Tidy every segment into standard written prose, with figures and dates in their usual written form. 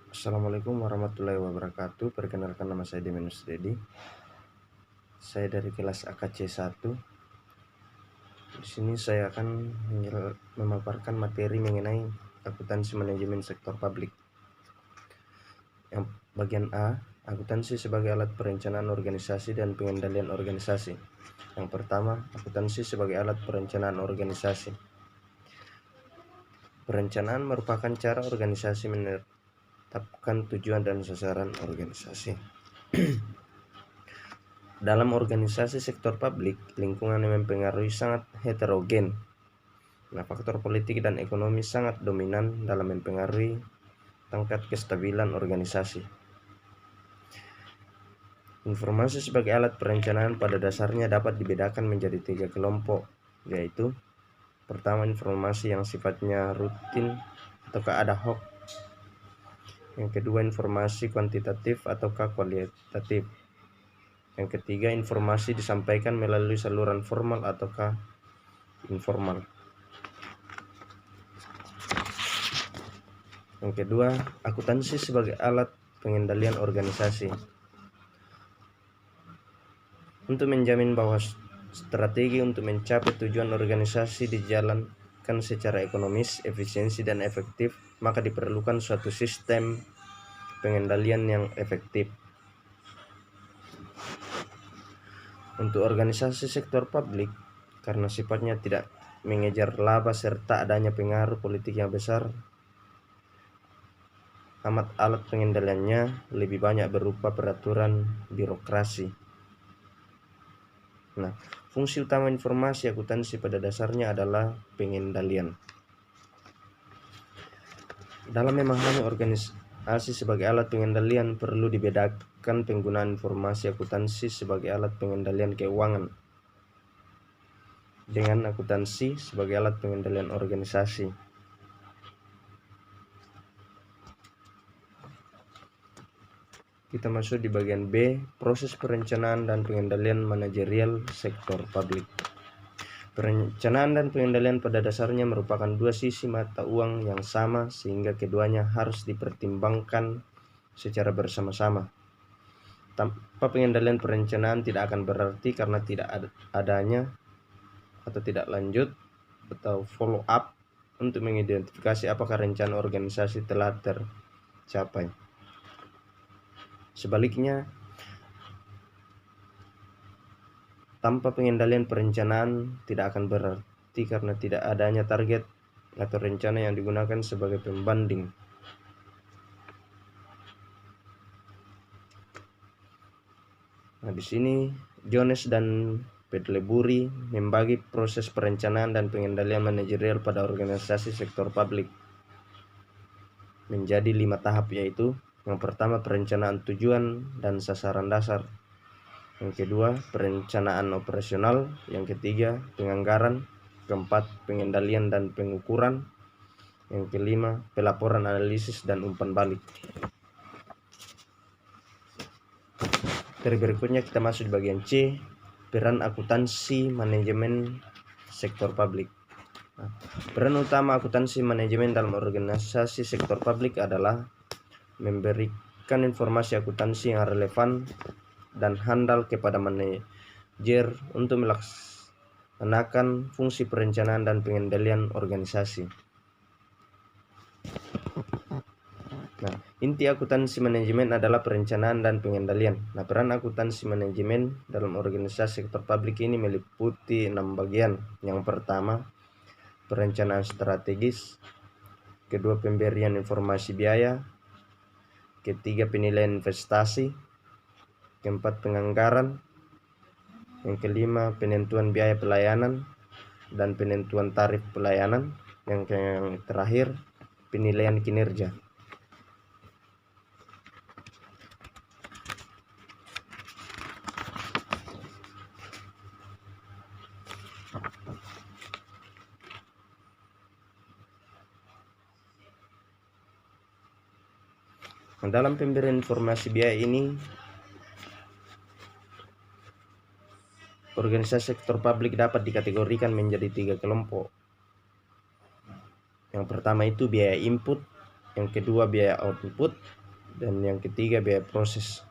Assalamualaikum warahmatullahi wabarakatuh. Perkenalkan, nama saya Deminus Dedi. Saya dari kelas AKC 1. Di sini saya akan memaparkan materi mengenai akuntansi manajemen sektor publik. Yang bagian A, akuntansi sebagai alat perencanaan organisasi dan pengendalian organisasi. Yang pertama, akuntansi sebagai alat perencanaan organisasi. Perencanaan merupakan cara organisasi menetapkan tujuan dan sasaran organisasi. Dalam organisasi sektor publik, lingkungan yang mempengaruhi sangat heterogen. Faktor politik dan ekonomi sangat dominan dalam mempengaruhi tingkat kestabilan organisasi. Informasi sebagai alat perencanaan pada dasarnya dapat dibedakan menjadi 3 kelompok, yaitu: pertama, informasi yang sifatnya rutin atau ad hoc. Yang kedua, informasi kuantitatif atau kualitatif. Yang ketiga, informasi disampaikan melalui saluran formal ataukah informal. Yang kedua, akuntansi sebagai alat pengendalian organisasi. Untuk menjamin bahwa strategi untuk mencapai tujuan organisasi dijalankan secara ekonomis, efisiensi, dan efektif, maka diperlukan suatu sistem pengendalian yang efektif. Untuk organisasi sektor publik, karena sifatnya tidak mengejar laba serta adanya pengaruh politik yang besar, alat pengendaliannya lebih banyak berupa peraturan birokrasi. Fungsi utama informasi akuntansi pada dasarnya adalah pengendalian. Dalam memahami organisasi sebagai alat pengendalian, perlu dibedakan penggunaan informasi akuntansi sebagai alat pengendalian keuangan dengan akuntansi sebagai alat pengendalian organisasi. Kita masuk di bagian B, proses perencanaan dan pengendalian manajerial sektor publik. Perencanaan dan pengendalian pada dasarnya merupakan dua sisi mata uang yang sama, sehingga keduanya harus dipertimbangkan secara bersama-sama. Tanpa pengendalian, perencanaan tidak akan berarti karena tidak adanya atau tidak lanjut atau follow up untuk mengidentifikasi apakah rencana organisasi telah tercapai. Sebaliknya, tanpa pengendalian, perencanaan tidak akan berarti karena tidak adanya target atau rencana yang digunakan sebagai pembanding. Di sini Jones dan Pedlebury membagi proses perencanaan dan pengendalian manajerial pada organisasi sektor publik menjadi 5 tahap, yaitu: yang pertama, perencanaan tujuan dan sasaran dasar. Yang kedua, perencanaan operasional. Yang ketiga, penganggaran. Keempat, pengendalian dan pengukuran. Yang kelima, pelaporan, analisis, dan umpan balik. Berikutnya kita masuk di bagian C, peran akuntansi manajemen sektor publik. Peran utama akuntansi manajemen dalam organisasi sektor publik adalah memberikan informasi akuntansi yang relevan dan handal kepada manajer untuk melaksanakan fungsi perencanaan dan pengendalian organisasi. Inti akuntansi manajemen adalah perencanaan dan pengendalian. Peran akuntansi manajemen dalam organisasi sektor publik ini meliputi 6 bagian. Yang pertama, perencanaan strategis. Kedua, pemberian informasi biaya. Ketiga, penilaian investasi. Keempat, penganggaran. Yang kelima, penentuan biaya pelayanan dan penentuan tarif pelayanan. Yang terakhir, penilaian kinerja. Dalam pemberian informasi biaya ini, organisasi sektor publik dapat dikategorikan menjadi 3 kelompok. Yang pertama itu biaya input, yang kedua biaya output, dan yang ketiga biaya proses.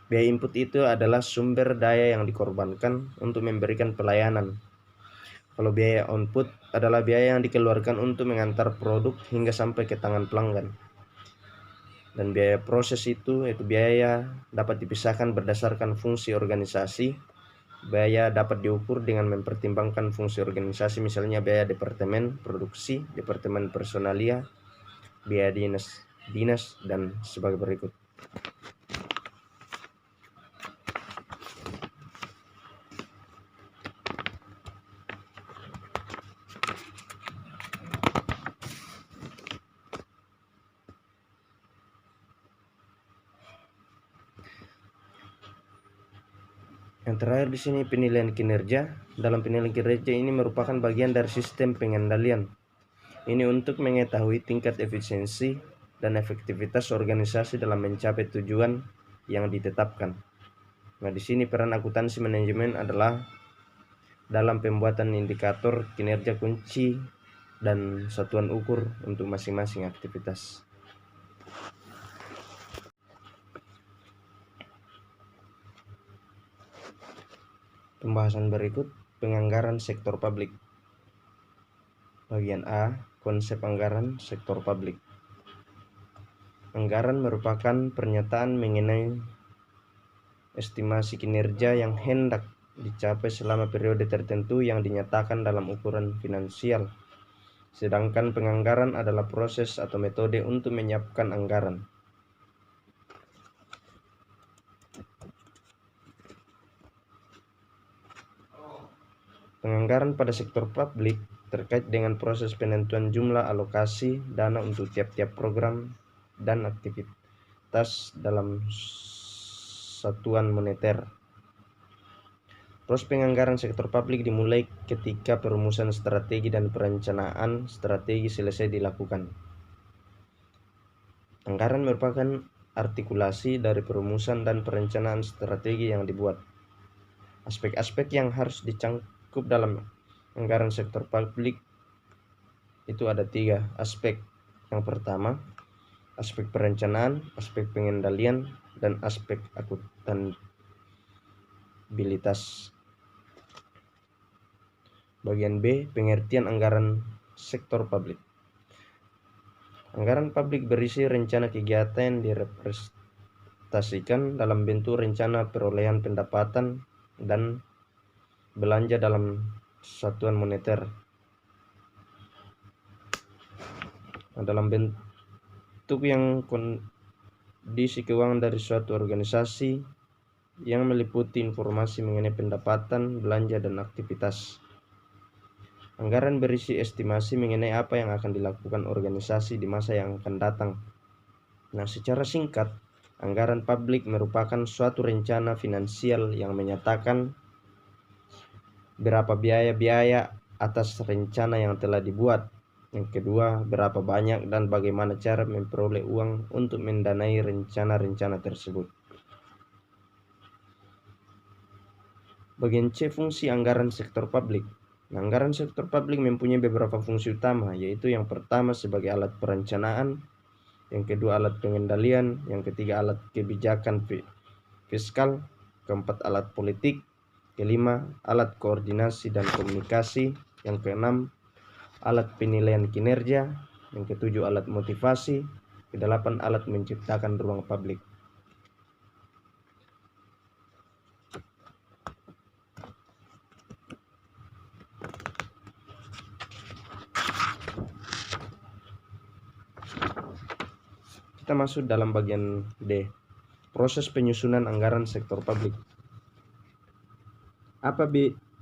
Biaya input itu adalah sumber daya yang dikorbankan untuk memberikan pelayanan. Kalau biaya output adalah biaya yang dikeluarkan untuk mengantar produk hingga sampai ke tangan pelanggan. Dan biaya proses itu biaya dapat dipisahkan berdasarkan fungsi organisasi. Biaya dapat diukur dengan mempertimbangkan fungsi organisasi, misalnya biaya departemen produksi, departemen personalia, biaya dinas dan sebagai berikut. Yang terakhir di sini penilaian kinerja. Dalam penilaian kinerja ini merupakan bagian dari sistem pengendalian. Ini untuk mengetahui tingkat efisiensi dan efektivitas organisasi dalam mencapai tujuan yang ditetapkan. Nah, di sini peran akuntansi manajemen adalah dalam pembuatan indikator kinerja kunci dan satuan ukur untuk masing-masing aktivitas. Pembahasan berikut, penganggaran sektor publik. Bagian A, konsep anggaran sektor publik. Anggaran merupakan pernyataan mengenai estimasi kinerja yang hendak dicapai selama periode tertentu yang dinyatakan dalam ukuran finansial. Sedangkan penganggaran adalah proses atau metode untuk menyiapkan anggaran. Penganggaran pada sektor publik terkait dengan proses penentuan jumlah alokasi dana untuk tiap-tiap program dan aktivitas dalam satuan moneter. Proses penganggaran sektor publik dimulai ketika perumusan strategi dan perencanaan strategi selesai dilakukan. Anggaran merupakan artikulasi dari perumusan dan perencanaan strategi yang dibuat. Aspek-aspek yang harus dicangkup dalam anggaran sektor publik itu ada 3 aspek. Yang pertama, aspek perencanaan, aspek pengendalian, dan aspek akuntabilitas. Bagian B, pengertian anggaran sektor publik. Anggaran publik berisi rencana kegiatan yang direpresentasikan dalam bentuk rencana perolehan pendapatan dan belanja dalam satuan moneter. Dalam bentuk yang kondisi keuangan dari suatu organisasi yang meliputi informasi mengenai pendapatan, belanja, dan aktivitas. Anggaran berisi estimasi mengenai apa yang akan dilakukan organisasi di masa yang akan datang. Nah, secara singkat, anggaran publik merupakan suatu rencana finansial yang menyatakan berapa biaya-biaya atas rencana yang telah dibuat. Yang kedua, berapa banyak dan bagaimana cara memperoleh uang untuk mendanai rencana-rencana tersebut. Bagian C, fungsi anggaran sektor publik. Anggaran sektor publik mempunyai beberapa fungsi utama, yaitu yang pertama sebagai alat perencanaan, yang kedua alat pengendalian, yang ketiga alat kebijakan fiskal, keempat alat politik, kelima alat koordinasi dan komunikasi, yang keenam alat penilaian kinerja, yang ketujuh alat motivasi, kedelapan alat menciptakan ruang publik. Kita masuk dalam bagian D, proses penyusunan anggaran sektor publik.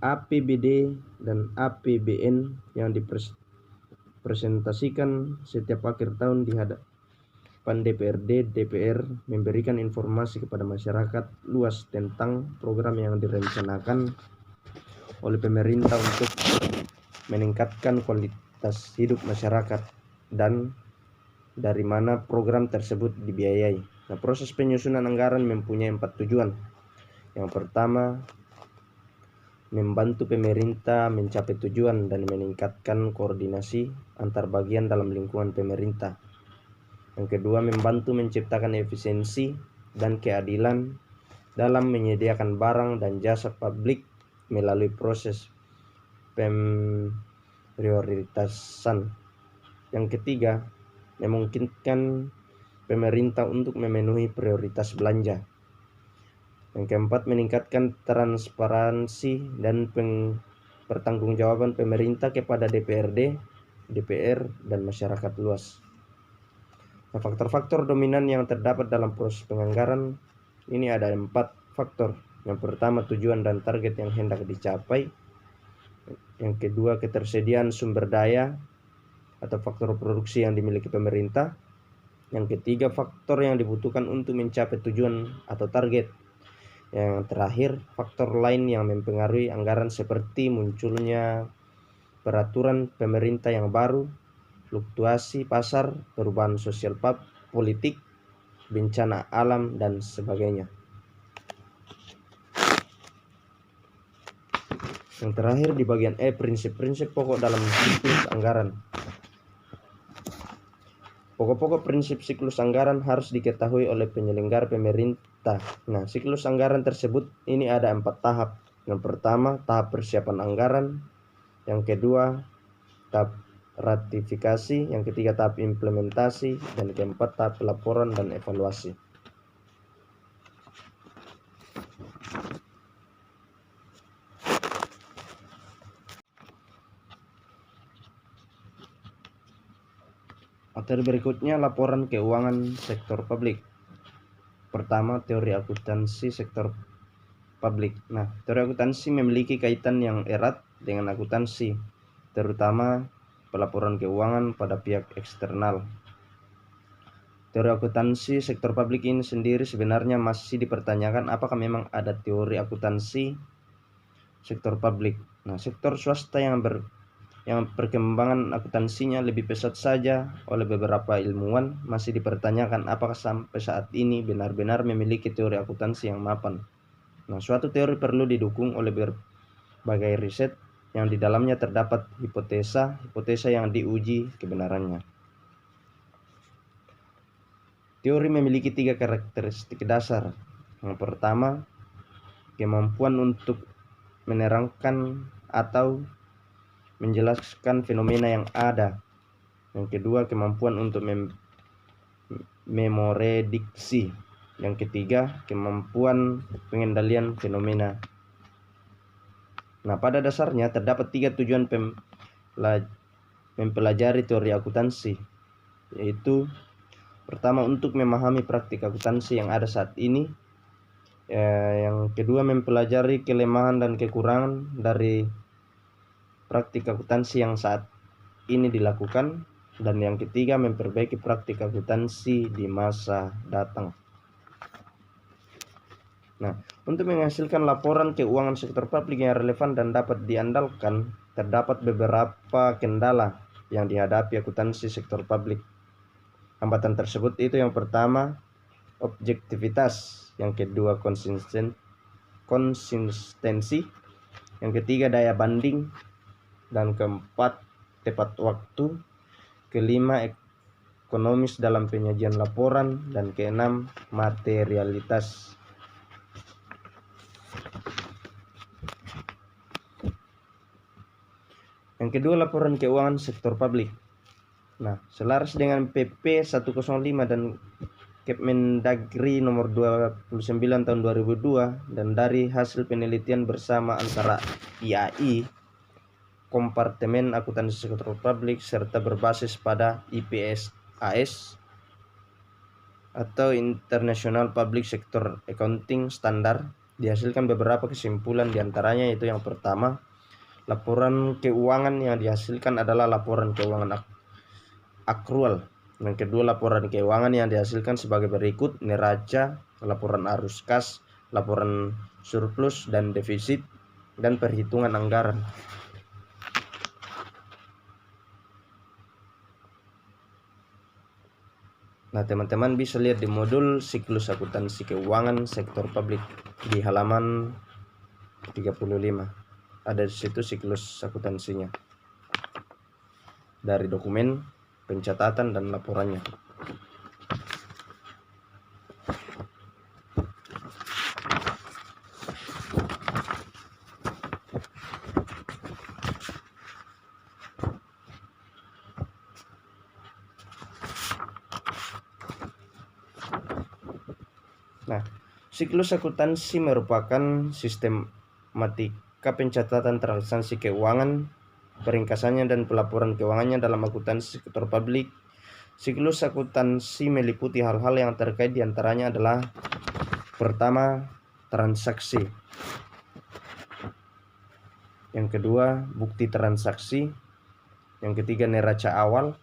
APBD dan APBN yang dipresentasikan setiap akhir tahun di hadapan DPRD, DPR memberikan informasi kepada masyarakat luas tentang program yang direncanakan oleh pemerintah untuk meningkatkan kualitas hidup masyarakat dan dari mana program tersebut dibiayai. Nah, proses penyusunan anggaran mempunyai 4 tujuan. Yang pertama, membantu pemerintah mencapai tujuan dan meningkatkan koordinasi antar bagian dalam lingkungan pemerintah. Yang kedua, membantu menciptakan efisiensi dan keadilan dalam menyediakan barang dan jasa publik melalui proses pemprioritasan. Yang ketiga, memungkinkan pemerintah untuk memenuhi prioritas belanja. Yang keempat, meningkatkan transparansi dan pertanggungjawaban pemerintah kepada DPRD, DPR, dan masyarakat luas. Nah, faktor-faktor dominan yang terdapat dalam proses penganggaran ini ada 4 faktor. Yang pertama, tujuan dan target yang hendak dicapai. Yang kedua, ketersediaan sumber daya atau faktor produksi yang dimiliki pemerintah. Yang ketiga, faktor yang dibutuhkan untuk mencapai tujuan atau target. Yang terakhir, faktor lain yang mempengaruhi anggaran seperti munculnya peraturan pemerintah yang baru, fluktuasi pasar, perubahan sosial politik, bencana alam, dan sebagainya. Yang terakhir di bagian E, prinsip-prinsip pokok dalam siklus anggaran. Pokok-pokok prinsip siklus anggaran harus diketahui oleh penyelenggara pemerintah. Nah, siklus anggaran tersebut ini ada 4 tahap. Yang pertama, tahap persiapan anggaran. Yang kedua, tahap ratifikasi. Yang ketiga, tahap implementasi. Dan keempat, tahap pelaporan dan evaluasi. Materi berikutnya, laporan keuangan sektor publik. Pertama, teori akuntansi sektor publik. Nah, teori akuntansi memiliki kaitan yang erat dengan akuntansi, terutama pelaporan keuangan pada pihak eksternal. Teori akuntansi sektor publik ini sendiri sebenarnya masih dipertanyakan apakah memang ada teori akuntansi sektor publik. Nah, sektor swasta yang perkembangan akuntansinya lebih pesat saja oleh beberapa ilmuwan masih dipertanyakan apakah sampai saat ini benar-benar memiliki teori akuntansi yang mapan. Nah, suatu teori perlu didukung oleh berbagai riset yang di dalamnya terdapat hipotesa yang diuji kebenarannya. Teori memiliki 3 karakteristik dasar. Yang pertama, kemampuan untuk menerangkan atau menjelaskan fenomena yang ada. Yang kedua, kemampuan untuk memorediksi. Yang ketiga, kemampuan pengendalian fenomena. Nah, pada dasarnya terdapat 3 tujuan mempelajari teori akuntansi, yaitu pertama, untuk memahami praktik akuntansi yang ada saat ini. Yang kedua, mempelajari kelemahan dan kekurangan dari praktik akuntansi yang saat ini dilakukan. Dan yang ketiga, memperbaiki praktik akuntansi di masa datang. Nah, untuk menghasilkan laporan keuangan sektor publik yang relevan dan dapat diandalkan, terdapat beberapa kendala yang dihadapi akuntansi sektor publik. Hambatan tersebut itu yang pertama, objektivitas. Yang kedua, konsistensi. Yang ketiga, daya banding. Dan keempat, tepat waktu. Kelima, ekonomis dalam penyajian laporan. Dan keenam, materialitas. Yang kedua, laporan keuangan sektor publik. Nah, selaras dengan PP 105 dan Kemendagri nomor 29 tahun 2002 dan dari hasil penelitian bersama antara IAI, Kompartemen Akuntansi Sektor Publik, serta berbasis pada IPSAS atau International Public Sector Accounting Standard, dihasilkan beberapa kesimpulan, diantaranya yaitu yang pertama, laporan keuangan yang dihasilkan adalah laporan keuangan akrual. Yang kedua, laporan keuangan yang dihasilkan sebagai berikut: neraca, laporan arus kas, laporan surplus dan defisit, dan perhitungan anggaran. Nah, teman-teman bisa lihat di modul siklus akuntansi keuangan sektor publik di halaman 35. Ada di situ siklus akuntansinya dari dokumen pencatatan dan laporannya. Nah, siklus akuntansi merupakan sistematika pencatatan transaksi keuangan, peringkasannya dan pelaporan keuangannya dalam akuntansi sektor publik. Siklus akuntansi meliputi hal-hal yang terkait diantaranya adalah: pertama, transaksi. Yang kedua, bukti transaksi. Yang ketiga, neraca awal.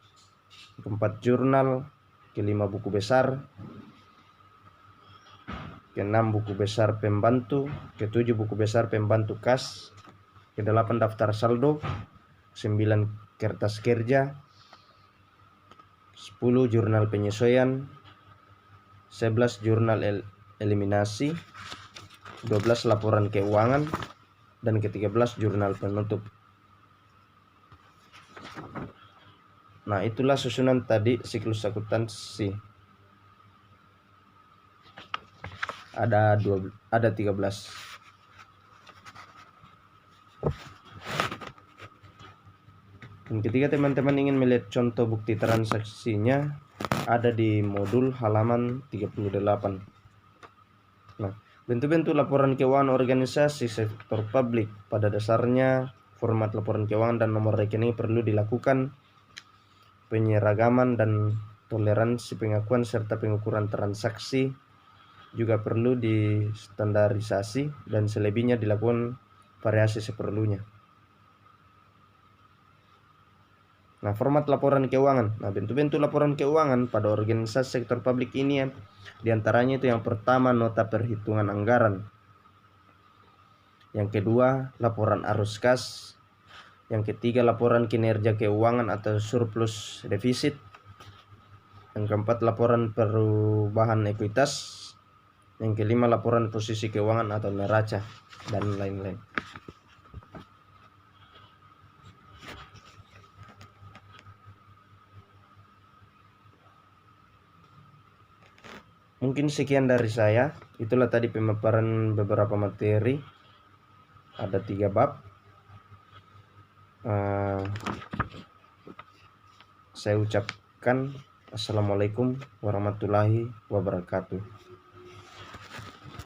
Keempat, jurnal. Kelima, buku besar. Keenam, buku besar pembantu. Ketujuh, buku besar pembantu kas. Kedelapan, daftar saldo. 9, kertas kerja. 10, jurnal penyesuaian. 11, jurnal eliminasi. 12, laporan keuangan. Dan ke-13, jurnal penutup. Nah, itulah susunan tadi siklus akuntansi. Ada 13. Dan ketika teman-teman ingin melihat contoh bukti transaksinya, ada di modul halaman 38. Nah, bentuk-bentuk laporan keuangan organisasi sektor publik. Pada dasarnya, format laporan keuangan dan nomor rekening perlu dilakukan penyeragaman dan toleransi pengakuan serta pengukuran transaksi juga perlu distandarisasi dan selebihnya dilakukan variasi seperlunya. Nah, format laporan keuangan. Nah, bentuk-bentuk laporan keuangan pada organisasi sektor publik ini diantaranya itu yang pertama, nota perhitungan anggaran. Yang kedua, laporan arus kas. Yang ketiga, laporan kinerja keuangan atau surplus defisit. Yang keempat, laporan perubahan ekuitas. Yang kelima, laporan posisi keuangan atau neraca, dan lain-lain. Mungkin sekian dari saya. Itulah tadi pemaparan beberapa materi. Ada 3 bab. Saya ucapkan assalamualaikum warahmatullahi wabarakatuh.